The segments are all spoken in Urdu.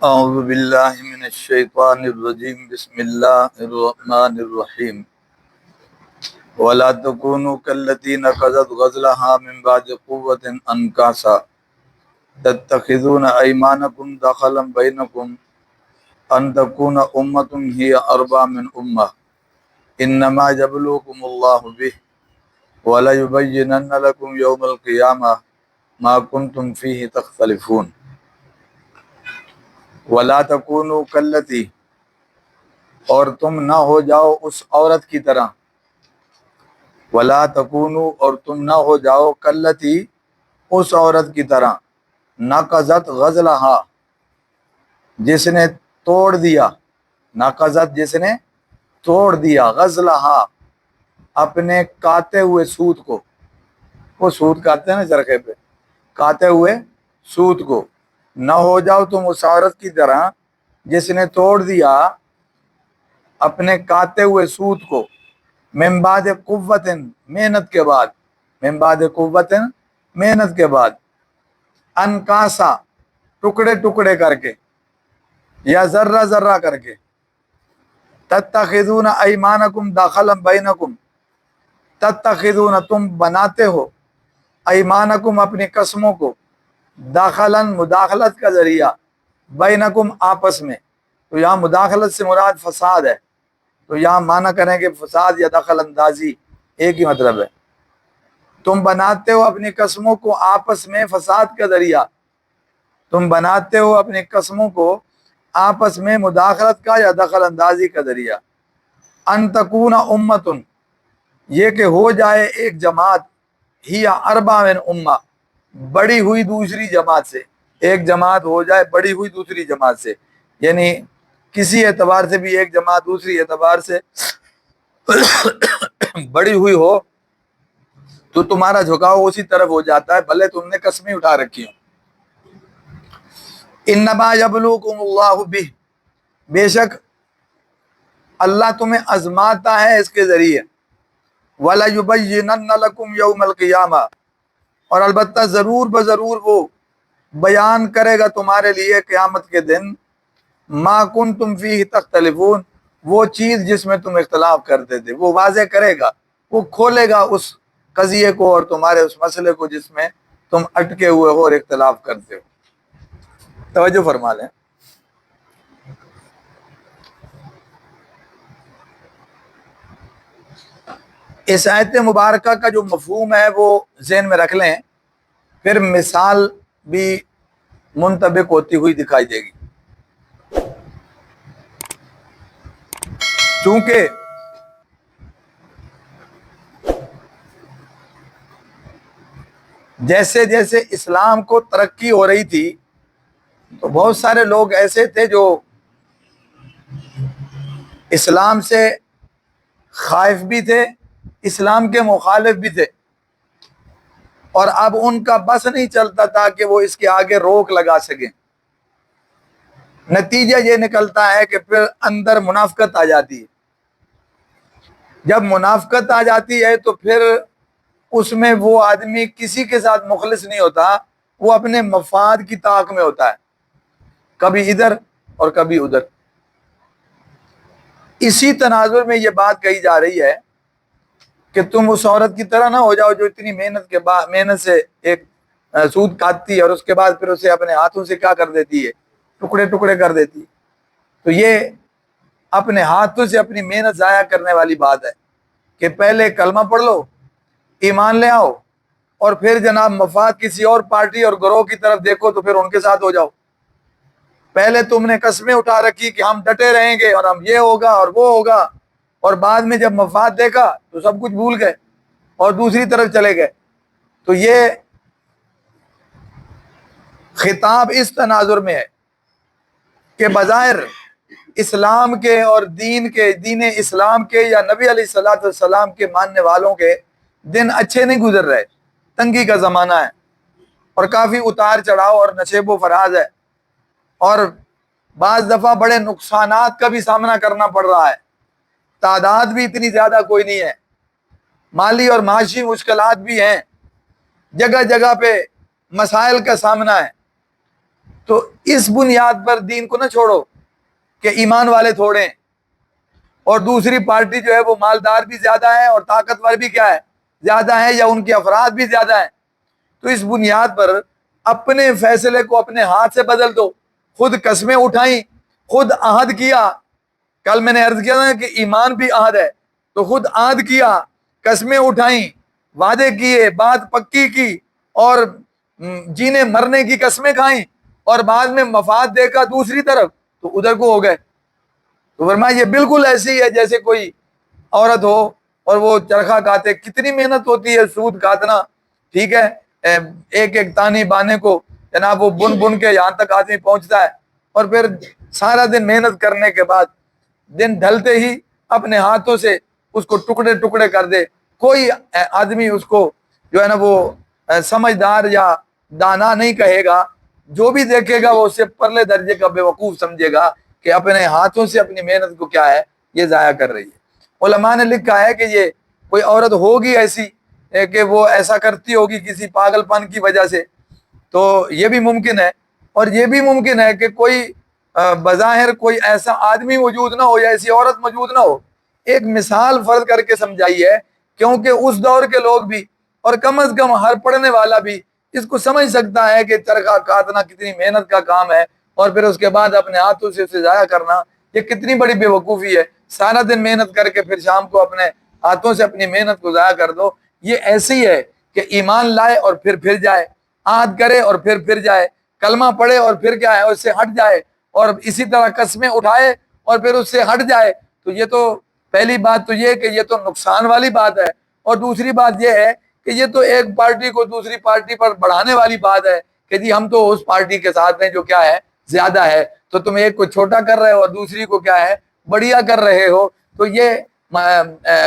اعوذ باللہ من الشیطان الرجیم بسم اللہ الرحمن الرحیم ولا تکونوا کالتی نقضت غزلها من بعد قوة انکاسا تتخذون ایمانکم دخلا بینکم ان تکون امة ہی اربع من امة انما یبلوکم اللہ بہ ولیبینن لکم یوم القیامہ ما کنتم فیہ تختلفون ولا تکونوا کالتی، اور تم نہ ہو جاؤ اس عورت کی طرح، ولا تکونوا، اور تم نہ ہو جاؤ کالتی، اس عورت کی طرح، نقضت غزلہا، جس نے توڑ دیا، نقضت جس نے توڑ دیا، غزلہا، اپنے کاتے ہوئے سوت کو، وہ سوت کاتے ہیں نا چرخے پہ، کاتے ہوئے سوت کو، نہ ہو جاؤ تم اس عورت کی طرح جس نے توڑ دیا اپنے کاتے ہوئے سوت کو، من بعد قوت، محنت کے بعد، من بعد قوت، محنت کے بعد، انکاسا، ٹکڑے ٹکڑے کر کے یا ذرہ ذرہ کر کے، تتخذون ایمانکم داخلا بینکم، تتخذون، تم بناتے ہو، ایمانکم، اپنی قسموں کو، داخلا، مداخلت کا ذریعہ، بینکم، آپس میں، تو یہاں مداخلت سے مراد فساد ہے، تو یہاں معنی کریں کہ فساد یا دخل اندازی ایک ہی مطلب ہے، تم بناتے ہو اپنی قسموں کو آپس میں فساد کا ذریعہ، تم بناتے ہو اپنی قسموں کو آپس میں مداخلت کا یا دخل اندازی کا ذریعہ، ان تکون امتن، یہ کہ ہو جائے ایک جماعت، ہی اربع من امہ، بڑی ہوئی دوسری جماعت سے، ایک جماعت ہو جائے بڑی ہوئی دوسری جماعت سے، یعنی کسی اعتبار سے بھی ایک جماعت دوسری اعتبار سے بڑی ہوئی ہو تو تمہارا جھکاؤ اسی طرف ہو جاتا ہے، بھلے تم نے قسمیں اٹھا رکھی ہوں۔ انما یبلوکم اللہ بہ، بے شک اللہ تمہیں آزماتا ہے اس کے ذریعے، وَلَيُبَيِّنَنَّ لَكُمْ يَوْمَ الْقِيَامَةِ، اور البتہ ضرور بضرور وہ بیان کرے گا تمہارے لیے قیامت کے دن، ما کنتم فیہ تختلفون، وہ چیز جس میں تم اختلاف کرتے تھے، وہ واضح کرے گا، وہ کھولے گا اس قضیے کو اور تمہارے اس مسئلے کو جس میں تم اٹکے ہوئے ہو اور اختلاف کرتے ہو۔ توجہ فرما لیں، اس آیت مبارکہ کا جو مفہوم ہے وہ ذہن میں رکھ لیں، پھر مثال بھی منطبق ہوتی ہوئی دکھائی دے گی۔ چونکہ جیسے جیسے اسلام کو ترقی ہو رہی تھی تو بہت سارے لوگ ایسے تھے جو اسلام سے خائف بھی تھے، اسلام کے مخالف بھی تھے، اور اب ان کا بس نہیں چلتا تھا کہ وہ اس کے آگے روک لگا سکیں۔ نتیجہ یہ نکلتا ہے کہ پھر اندر منافقت آ جاتی ہے، جب منافقت آ جاتی ہے تو پھر اس میں وہ آدمی کسی کے ساتھ مخلص نہیں ہوتا، وہ اپنے مفاد کی طاق میں ہوتا ہے، کبھی ادھر اور کبھی ادھر۔ اسی تناظر میں یہ بات کہی جا رہی ہے کہ تم اس عورت کی طرح نہ ہو جاؤ جو اتنی محنت سے ایک سود کاٹتی ہے اور اس کے بعد پھر اسے اپنے ہاتھوں سے کیا کر دیتی ہے، ٹکڑے ٹکڑے کر دیتی ہے۔ تو یہ اپنے ہاتھوں سے اپنی محنت ضائع کرنے والی بات ہے کہ پہلے کلمہ پڑھ لو، ایمان لے آؤ، اور پھر جناب مفاد کسی اور پارٹی اور گروہ کی طرف دیکھو تو پھر ان کے ساتھ ہو جاؤ۔ پہلے تم نے قسمیں اٹھا رکھی کہ ہم ڈٹے رہیں گے اور ہم یہ ہوگا اور وہ ہوگا، اور بعد میں جب مفاد دیکھا تو سب کچھ بھول گئے اور دوسری طرف چلے گئے۔ تو یہ خطاب اس تناظر میں ہے کہ بظاہر اسلام کے اور دین اسلام کے یا نبی علیہ الصلوۃ والسلام کے ماننے والوں کے دن اچھے نہیں گزر رہے، تنگی کا زمانہ ہے اور کافی اتار چڑھاؤ اور نشیب و فراز ہے، اور بعض دفعہ بڑے نقصانات کا بھی سامنا کرنا پڑ رہا ہے، تعداد بھی اتنی زیادہ کوئی نہیں ہے، مالی اور معاشی مشکلات بھی ہیں، جگہ جگہ پہ مسائل کا سامنا ہے۔ تو اس بنیاد پر دین کو نہ چھوڑو کہ ایمان والے تھوڑے ہیں اور دوسری پارٹی جو ہے وہ مالدار بھی زیادہ ہے اور طاقتور بھی کیا ہے زیادہ ہے، یا ان کے افراد بھی زیادہ ہیں، تو اس بنیاد پر اپنے فیصلے کو اپنے ہاتھ سے بدل دو. خود قسمیں اٹھائیں، خود عہد کیا. کل میں نے عرض کیا نا کہ ایمان بھی عہد ہے، تو خود عہد کیا، قسمیں اٹھائیں، وعدے کیے، بات پکی کی اور جینے مرنے کی قسمیں کھائیں، اور بعد میں مفاد دیکھا دوسری طرف تو ادھر کو ہو گئے. تو فرمایا یہ بالکل ایسی ہے جیسے کوئی عورت ہو اور وہ چرخہ کاتے. کتنی محنت ہوتی ہے سود کاٹنا، ٹھیک ہے، ایک ایک تانی بانے کو جناب وہ بن بن کے یہاں تک آدمی پہنچتا ہے، اور پھر سارا دن محنت کرنے کے بعد دن ڈھلتے ہی اپنے ہاتھوں سے اس کو ٹکڑے ٹکڑے کر دے. کوئی آدمی اس کو جو ہے نا وہ سمجھدار یا دانا نہیں کہے گا، جو بھی دیکھے گا وہ اس سے پرلے درجے کا بے وقوف سمجھے گا کہ اپنے ہاتھوں سے اپنی محنت کو کیا ہے یہ ضائع کر رہی ہے. علماء نے لکھا ہے کہ یہ کوئی عورت ہوگی ایسی کہ وہ ایسا کرتی ہوگی کسی پاگل پن کی وجہ سے، تو یہ بھی ممکن ہے. اور یہ بھی ممکن ہے کہ کوئی بظاہر کوئی ایسا آدمی موجود نہ ہو یا ایسی عورت موجود نہ ہو. ایک مثال فرض کر کے سمجھائی ہے، کیونکہ اس دور کے لوگ بھی اور کم از کم ہر پڑھنے والا بھی اس کو سمجھ سکتا ہے کہ چرخہ کاٹنا کتنی محنت کا کام ہے، اور پھر اس کے بعد اپنے ہاتھوں سے اسے ضائع کرنا یہ کتنی بڑی بے وقوفی ہے. سارا دن محنت کر کے پھر شام کو اپنے ہاتھوں سے اپنی محنت کو ضائع کر دو. یہ ایسی ہے کہ ایمان لائے اور پھر جائے، عہد کرے اور پھر جائے، کلمہ پڑھے اور پھر کیا ہے اس سے ہٹ جائے، اور اسی طرح قسمیں اٹھائے اور پھر اس سے ہٹ جائے. تو یہ تو پہلی بات تو یہ کہ یہ تو نقصان والی بات ہے، اور دوسری بات یہ ہے کہ یہ تو ایک پارٹی کو دوسری پارٹی پر بڑھانے والی بات ہے کہ جی ہم تو اس پارٹی کے ساتھ ہیں جو کیا ہے زیادہ ہے، تو تم ایک کو چھوٹا کر رہے ہو اور دوسری کو کیا ہے بڑھیا کر رہے ہو. تو یہ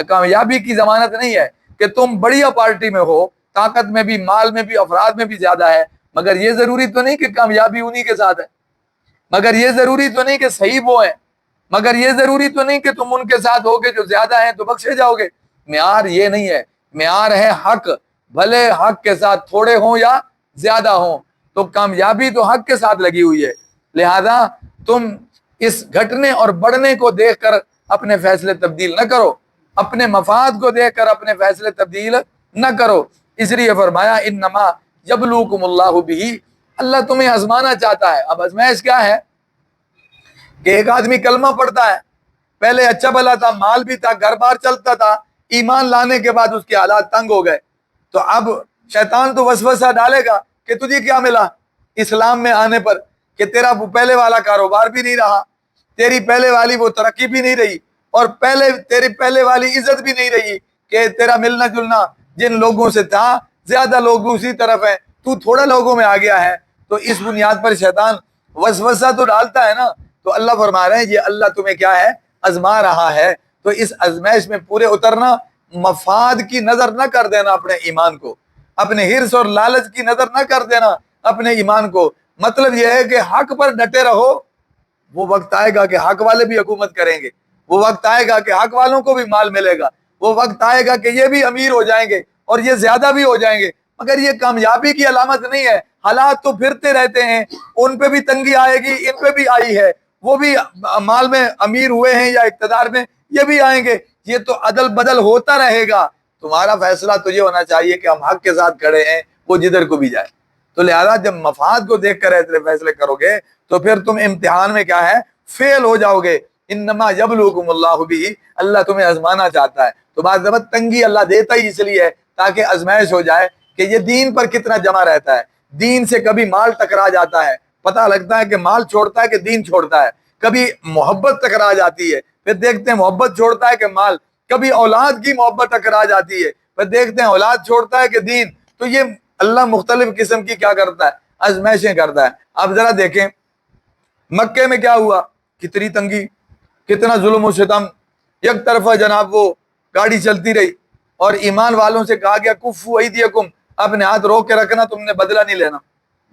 کامیابی کی ضمانت نہیں ہے کہ تم بڑھیا پارٹی میں ہو، طاقت میں بھی، مال میں بھی، افراد میں بھی زیادہ ہے، مگر یہ ضروری تو نہیں کہ کامیابی انہی کے ساتھ ہے، مگر یہ ضروری تو نہیں کہ صحیح وہ ہیں، مگر یہ ضروری تو نہیں کہ تم ان کے ساتھ ہوگے جو زیادہ ہیں تو بخشے جاؤ گے. معیار یہ نہیں ہے، معیار ہے حق. بھلے حق کے ساتھ تھوڑے ہوں یا زیادہ ہوں، تو کامیابی تو حق کے ساتھ لگی ہوئی ہے. لہذا تم اس گھٹنے اور بڑھنے کو دیکھ کر اپنے فیصلے تبدیل نہ کرو، اپنے مفاد کو دیکھ کر اپنے فیصلے تبدیل نہ کرو. اس لیے فرمایا انما یبلوکم اللہ بہ، اللہ تمہیں آزمانا چاہتا ہے. اب آزمائش کیا ہے کہ ایک آدمی کلمہ پڑھتا ہے، پہلے اچھا بھلا تھا، مال بھی تھا، گھر بار چلتا تھا، ایمان لانے کے بعد اس کے حالات تنگ ہو گئے. تو اب شیطان تو وسوسہ ڈالے گا کہ تجھے کیا ملا اسلام میں آنے پر، کہ تیرا وہ پہلے والا کاروبار بھی نہیں رہا، تیری پہلے والی وہ ترقی بھی نہیں رہی، اور تیری پہلے والی عزت بھی نہیں رہی، کہ تیرا ملنا جلنا جن لوگوں سے تھا زیادہ لوگ دوسری طرف ہیں، تو تھوڑا لوگوں میں آ گیا ہے. تو اس بنیاد پر شیطان وسوسہ تو ڈالتا ہے نا. تو اللہ فرما رہے ہیں یہ اللہ تمہیں کیا ہے آزما رہا ہے. تو اس آزمائش میں پورے اترنا، مفاد کی نظر نہ کر دینا اپنے ایمان کو، اپنے حرص اور لالچ کی نظر نہ کر دینا اپنے ایمان کو. مطلب یہ ہے کہ حق پر ڈٹے رہو. وہ وقت آئے گا کہ حق والے بھی حکومت کریں گے، وہ وقت آئے گا کہ حق والوں کو بھی مال ملے گا، وہ وقت آئے گا کہ یہ بھی امیر ہو جائیں گے اور یہ زیادہ بھی ہو جائیں گے، مگر یہ کامیابی کی علامت نہیں ہے. حالات تو پھرتے رہتے ہیں، ان پہ بھی تنگی آئے گی، ان پہ بھی آئی ہے، وہ بھی مال میں امیر ہوئے ہیں یا اقتدار میں، یہ بھی آئیں گے. یہ تو عدل بدل ہوتا رہے گا. تمہارا فیصلہ تو یہ ہونا چاہیے کہ ہم حق کے ساتھ کھڑے ہیں، وہ جدھر کو بھی جائے. تو لہذا جب مفاد کو دیکھ کر ایسے فیصلے کرو گے تو پھر تم امتحان میں کیا ہے فیل ہو جاؤ گے. انما یبلوکم اللہ بہ، اللہ تمہیں آزمانا چاہتا ہے. تو بعض دفعہ تنگی اللہ دیتا ہی اس لیے ہے تاکہ آزمائش ہو جائے کہ یہ دین پر کتنا جمع رہتا ہے. دین سے کبھی مال ٹکرا جاتا ہے، پتہ لگتا ہے کہ مال چھوڑتا ہے کہ دین چھوڑتا ہے. کبھی محبت ٹکرا جاتی ہے، پھر دیکھتے ہیں محبت چھوڑتا ہے کہ مال. کبھی اولاد کی محبت ٹکرا جاتی ہے، پھر دیکھتے ہیں اولاد چھوڑتا ہے کہ دین. تو یہ اللہ مختلف قسم کی کیا کرتا ہے آزمائشیں کرتا ہے. اب ذرا دیکھیں مکے میں کیا ہوا، کتنی تنگی، کتنا ظلم و ستم، یک طرفہ جناب وہ گاڑی چلتی رہی، اور ایمان والوں سے کہا گیا کفو ایدیکم، اپنے ہاتھ روک کے رکھنا، تم نے بدلہ نہیں لینا.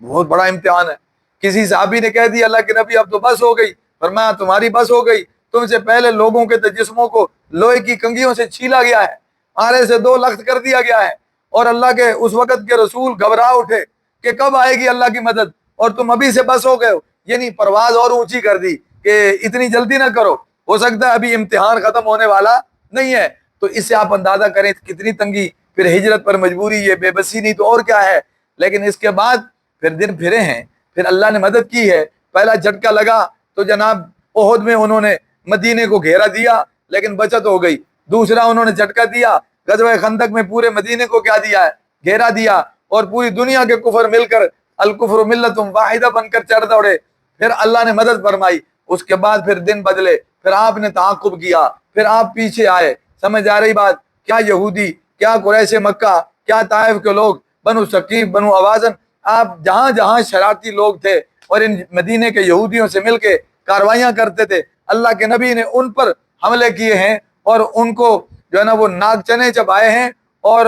بہت بڑا امتحان ہے. کسی صحابی نے کہہ دیا اللہ کے نبی اب تو بس ہو گئی. فرمایا تمہاری بس ہو گئی، تم سے پہلے لوگوں کے جسموں کو لوہے کی کنگھیوں سے چھیلا گیا ہے، آرے سے 2 لخت کر دیا گیا ہے، اور اللہ کے اس وقت کے رسول گھبرا اٹھے کہ کب آئے گی اللہ کی مدد، اور تم ابھی سے بس ہو گئے ہو، یعنی پرواز اور اونچی کر دی کہ اتنی جلدی نہ کرو، ہو سکتا ہے ابھی امتحان ختم ہونے والا نہیں ہے۔ تو اس سے آپ اندازہ کریں کتنی تنگی، پھر ہجرت پر مجبوری، یہ بے بسی نہیں تو اور کیا ہے۔ لیکن اس کے بعد پھر دن پھرے ہیں، پھر اللہ نے مدد کی ہے۔ پہلا جھٹکا لگا تو جناب احد میں انہوں نے مدینے کو گھیرا دیا لیکن بچت ہو گئی۔ دوسرا انہوں نے جھٹکا دیا غزوہ خندق میں، پورے مدینے کو کیا دیا ہے، گھیرا دیا، اور پوری دنیا کے کفر مل کر الکفر ملت واحدہ بن کر چڑھ دوڑے۔ پھر اللہ نے مدد فرمائی، اس کے بعد پھر دن بدلے، پھر آپ نے تعاقب کیا، پھر آپ پیچھے آئے۔ سمجھ آ رہی بات؟ کیا یہودی، کیا قریش مکہ، کیا طائف کے لوگ، بنو ثقیف، بنو اوازن، آپ جہاں جہاں شرارتی لوگ تھے اور ان مدینے کے یہودیوں سے مل کے کاروائیاں کرتے تھے، اللہ کے نبی نے ان پر حملے کیے ہیں اور ان کو جو ہے نا وہ ناک چنے چبائے ہیں، اور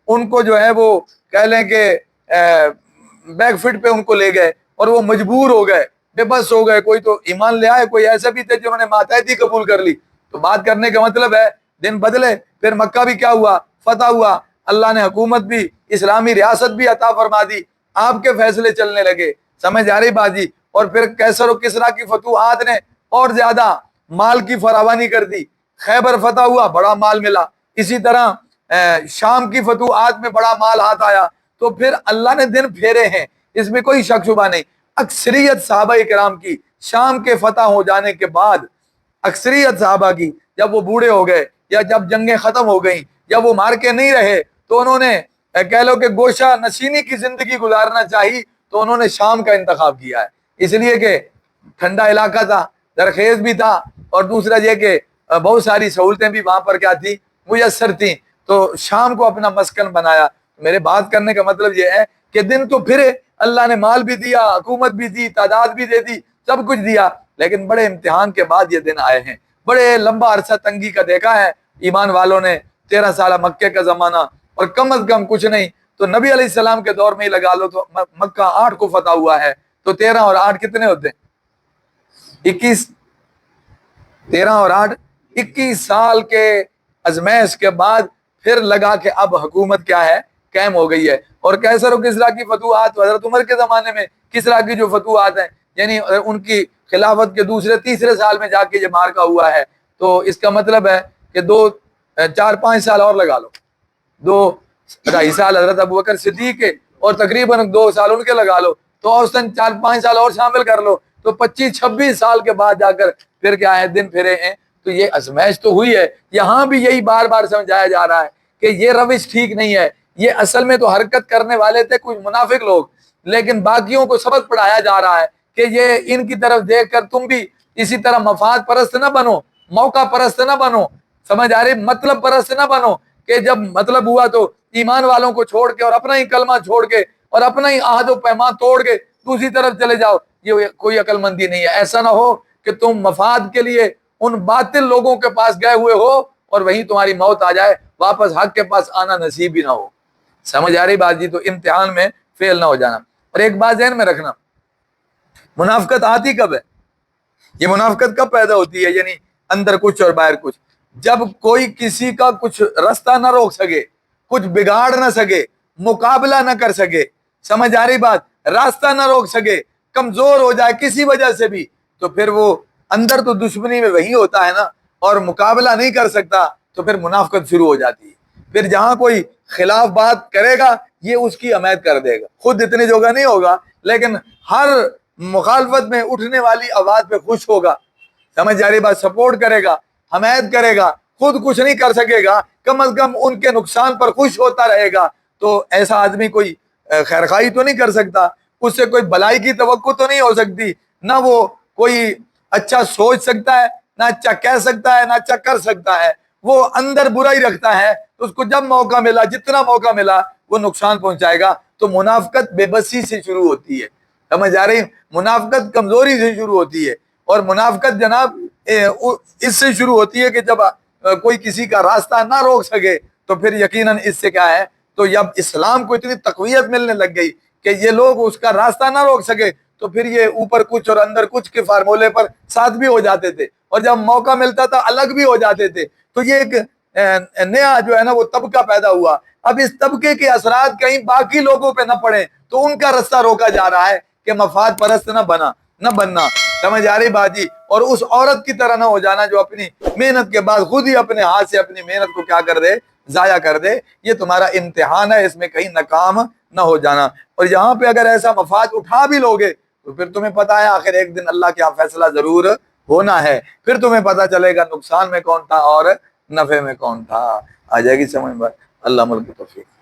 ان کو جو ہے وہ کہہ لیں کہ بیک فٹ پہ ان کو لے گئے اور وہ مجبور ہو گئے، بے بس ہو گئے۔ کوئی تو ایمان لے آئے، کوئی ایسے بھی تھے جنہوں نے ماتحتی قبول کر لی۔ تو بات کرنے کا مطلب ہے دن بدلے، پھر مکہ بھی کیا ہوا، فتح ہوا، اللہ نے حکومت بھی، اسلامی ریاست بھی عطا فرما دی، آپ کے فیصلے چلنے لگے۔ سمجھ آ رہی بات جی؟ اور پھر کیسر و کسرا کی فتوحات نے اور زیادہ مال کی فراوانی کر دی، خیبر فتح ہوا، بڑا مال ملا، اسی طرح شام کی فتوحات میں بڑا مال ہاتھ آیا۔ تو پھر اللہ نے دن پھیرے ہیں، اس میں کوئی شک شبہ نہیں۔ اکثریت صحابہ کرام کی شام کے فتح ہو جانے کے بعد، اکثریت صحابہ کی جب وہ بوڑھے ہو گئے یا جب جنگیں ختم ہو گئیں یا وہ مار کے نہیں رہے، تو انہوں نے کہہ لو کہ گوشہ نشینی کی زندگی گزارنا چاہی، تو انہوں نے شام کا انتخاب کیا ہے، اس لیے کہ ٹھنڈا علاقہ تھا، درخیز بھی تھا، اور دوسرا یہ کہ بہت ساری سہولتیں بھی وہاں پر کیا تھی، میسر تھیں، تو شام کو اپنا مسکن بنایا۔ میرے بات کرنے کا مطلب یہ ہے کہ دن تو پھرے، اللہ نے مال بھی دیا، حکومت بھی دی، تعداد بھی دے دی، سب کچھ دیا، لیکن بڑے امتحان کے بعد یہ دن آئے ہیں۔ بڑے لمبا عرصہ تنگی کا دیکھا ہے ایمان والوں نے، 13 سالہ مکے کا زمانہ، اور کم از کم کچھ نہیں تو نبی علیہ السلام کے دور میں ہی لگا لو تو مکہ 8 کو فتح ہوا ہے، تو 13 اور 8 کتنے ہوتے ہیں؟ 21، 13 اور 8 21 سال کے ازمائش کے بعد پھر لگا کہ اب حکومت کیا ہے، قائم ہو گئی ہے۔ اور کیسر و کسرا کی فتوحات حضرت عمر کے زمانے میں، کسرا کی جو فتوحات ہیں، یعنی ان کی خلافت کے دوسرے تیسرے سال میں جا کے یہ مارکا ہوا ہے، تو اس کا مطلب ہے کہ 4-5 سال اور لگا لو، 2-2.5 سال حضرت ابوبکر صدیق کے اور تقریباً 2 سال ان کے لگا لو، تو اوسطاً 4-5 سال اور شامل کر لو، تو 25-26 سال کے بعد جا کر پھر کیا ہے، دن پھرے ہیں۔ تو یہ ازمائش تو ہوئی ہے، یہاں بھی یہی بار بار سمجھایا جا رہا ہے کہ یہ روش ٹھیک نہیں ہے۔ یہ اصل میں تو حرکت کرنے والے تھے کچھ منافق لوگ، لیکن باقیوں کو سبق پڑھایا جا رہا ہے کہ یہ ان کی طرف دیکھ کر تم بھی اسی طرح مفاد پرست نہ بنو، موقع پرست نہ بنو، سمجھ آ رہی، مطلب پرست نہ بنو کہ جب مطلب ہوا تو ایمان والوں کو چھوڑ کے اور اپنا ہی کلمہ چھوڑ کے اور اپنا ہی عہد و پیمان توڑ کے دوسری طرف چلے جاؤ۔ یہ کوئی عقل مندی نہیں ہے۔ ایسا نہ ہو کہ تم مفاد کے لیے ان باطل لوگوں کے پاس گئے ہوئے ہو اور وہیں تمہاری موت آ جائے، واپس حق کے پاس آنا نصیب ہی نہ ہو۔ سمجھ آ رہی بات جی؟ تو امتحان میں فیل نہ ہو جانا۔ اور ایک بات ذہن میں رکھنا، منافقت آتی کب ہے؟ یہ منافقت کب پیدا ہوتی ہے؟ یعنی اندر کچھ اور باہر کچھ، جب کوئی کسی کا کچھ رستہ نہ روک سکے، کچھ بگاڑ نہ سکے، مقابلہ نہ کر سکے، سمجھ آ رہی بات، راستہ نہ روک سکے، کمزور ہو جائے کسی وجہ سے بھی، تو پھر وہ اندر تو دشمنی میں وہی ہوتا ہے نا، اور مقابلہ نہیں کر سکتا تو پھر منافقت شروع ہو جاتی ہے۔ پھر جہاں کوئی خلاف بات کرے گا یہ اس کی حمایت کر دے گا، خود اتنی جگہ نہیں ہوگا لیکن ہر مخالفت میں اٹھنے والی آواز پہ خوش ہوگا، سمجھ جا رہی بات، سپورٹ کرے گا، حمایت کرے گا، خود کچھ نہیں کر سکے گا، کم از کم ان کے نقصان پر خوش ہوتا رہے گا۔ تو ایسا آدمی کوئی خیرخواہی تو نہیں کر سکتا، اس سے کوئی بھلائی کی توقع تو نہیں ہو سکتی، نہ وہ کوئی اچھا سوچ سکتا ہے، نہ اچھا کہہ سکتا ہے، نہ اچھا کر سکتا ہے، وہ اندر برا ہی رکھتا ہے، تو اس کو جب موقع ملا، جتنا موقع ملا وہ نقصان پہنچائے گا۔ تو منافقت بے بسی سے شروع ہوتی ہے، سمجھ آ رہی، منافقت کمزوری سے شروع ہوتی ہے، اور منافقت جناب اس سے شروع ہوتی ہے کہ جب کوئی کسی کا راستہ نہ روک سکے تو پھر یقیناً اس سے کیا ہے، تو جب اسلام کو اتنی تقویت ملنے لگ گئی کہ یہ لوگ اس کا راستہ نہ روک سکے، تو پھر یہ اوپر کچھ اور اندر کچھ کے فارمولے پر ساتھ بھی ہو جاتے تھے، اور جب موقع ملتا تھا الگ بھی ہو جاتے تھے۔ تو یہ ایک نیا جو ہے نا وہ طبقہ پیدا ہوا۔ اب اس طبقے کے اثرات کہیں باقی لوگوں پہ نہ پڑیں تو ان کا راستہ روکا جا رہا ہے کہ مفاد پرست نہ بننا، سمجھ آ رہی بات جی؟ اور اس عورت کی طرح نہ ہو جانا جو اپنی محنت کے بعد خود ہی اپنے ہاتھ سے اپنی محنت کو کیا کر دے، ضائع کر دے۔ یہ تمہارا امتحان ہے، اس میں کہیں ناکام نہ ہو جانا۔ اور یہاں پہ اگر ایسا مفاد اٹھا بھی لوگے تو پھر تمہیں پتا ہے آخر ایک دن اللہ کا فیصلہ ضرور ہونا ہے، پھر تمہیں پتا چلے گا نقصان میں کون تھا اور نفع میں کون تھا۔ آ جائے گی سمجھ بات؟ اللہ ملک توفیق۔